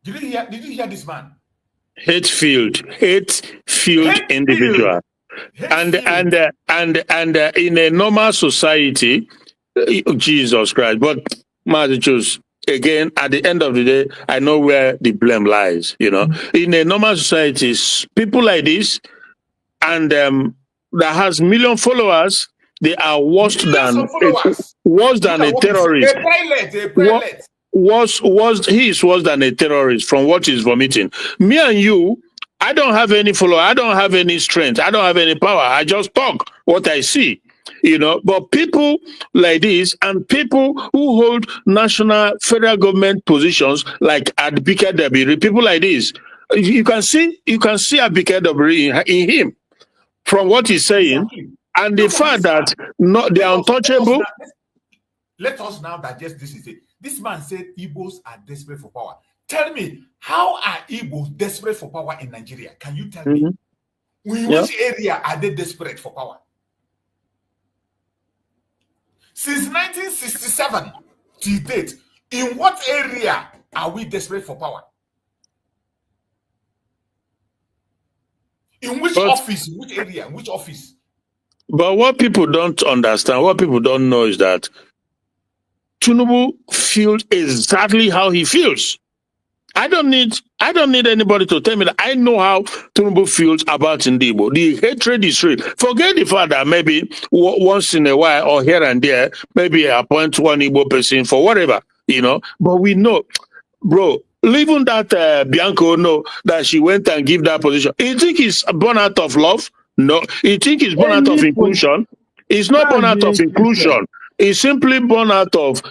Did you hear this man? Hate-filled individual. And in a normal society, Jesus Christ. But Massachusetts, again, at the end of the day, I know where the blame lies. You know, in a normal society, people like this, and that has million followers, they are worse than a terrorist. A pilot. He is worse than a terrorist from what he's vomiting. Me and you, I don't have any follower. I don't have any strength. I don't have any power. I just talk what I see, you know. But people like this and people who hold national, federal government positions like Abike Dabiri, people like this, you can see Abike Dabiri in him from what he's saying, and the fact that they are untouchable. Let us now digest this. This man said Igbos are desperate for power. Tell me, how are Igbos desperate for power in Nigeria? Can you tell me? In which area are they desperate for power? Since 1967 to date, in what area are we desperate for power? In which office? In which area? In which office? But what people don't understand, what people don't know is that Tinubu feels exactly how he feels. I don't need anybody to tell me that. I know how Tinubu feels about Ndibo. The hatred is real. Forget the fact that maybe once in a while or here and there, maybe appoint one Igbo person for whatever, you know. But we know, bro, even that Bianco know that she went and give that position. You think it's born out of love? No. You think it's born out of inclusion? It's not born out of inclusion. It's simply born out of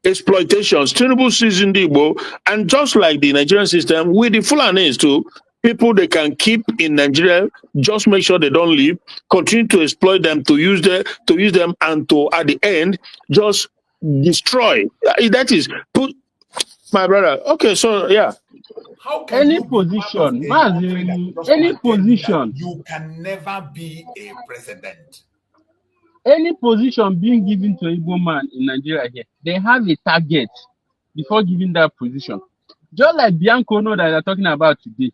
exploitations. Tinubu sees Ndibo, and just like the Nigerian system, with the Fulanis too, people they can keep in Nigeria, just make sure they don't leave, continue to exploit them, to use them, and to at the end just destroy. That is put my brother. Okay, so yeah. How can any position, you can never be a president. Any position being given to an Igbo man in Nigeria here, they have a target before giving that position. Just like Bianco that they're talking about today,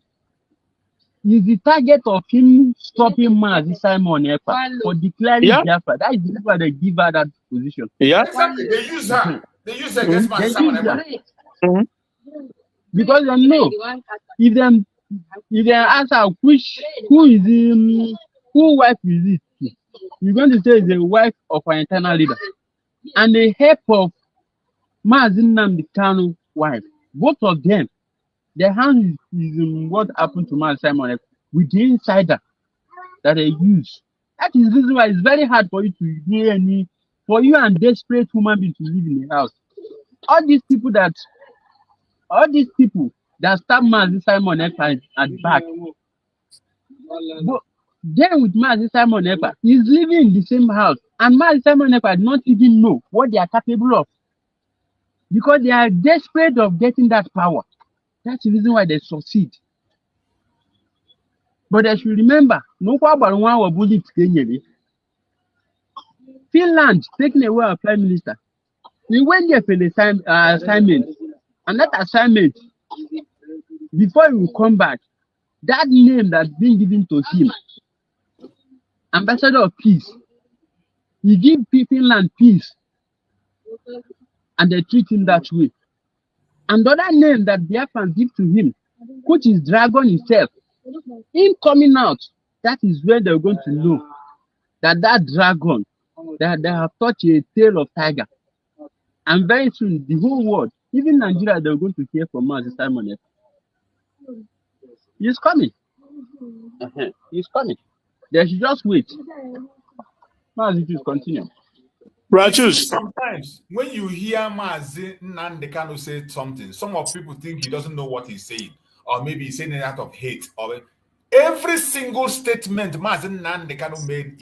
is the target of him stopping Mazi Simon Ekpa for declaring Biafra. That is the reason they give her that position. Yeah, exactly. They use her. They use her against Mazi Simon Ekpa. Because they know if they ask her who wife is it, you're going to say it's the wife of our internal leader and the help of Nnamdi Kanu wife. Both of them, their hand is in what happened to Mazi Simon with the insider that they use. That is the reason why it's very hard for you to hear for you and desperate human beings to live in the house. All these people that stab Mazi Simon Ekpa at back. But then with Mazi Simon Ekpa, he's living in the same house, and Mazi Simon Ekpa not even know what they are capable of because they are desperate of getting that power. That's the reason why they succeed. But they should remember, no problem one bullet Finland taking away our prime minister. We went there for the assignment, and that assignment, before he will come back, that name that's been given to him, Ambassador of Peace, he give Finland peace, and they treat him that way. Another name that Biafrans give to him, which is Dragon himself, him coming out, that is where they're going to know that dragon, that they have touched a tail of tiger. And very soon, the whole world, even Nigeria, they're going to hear from Mazi Simon Ekpa. He's coming. He's coming. They should just wait. Mazi, just continue. Sometimes when you hear Mazi Nnamdi Kanu say something, some of people think he doesn't know what he's saying, or maybe he's saying it out of hate. Or every single statement Mazi Nnamdi Kanu made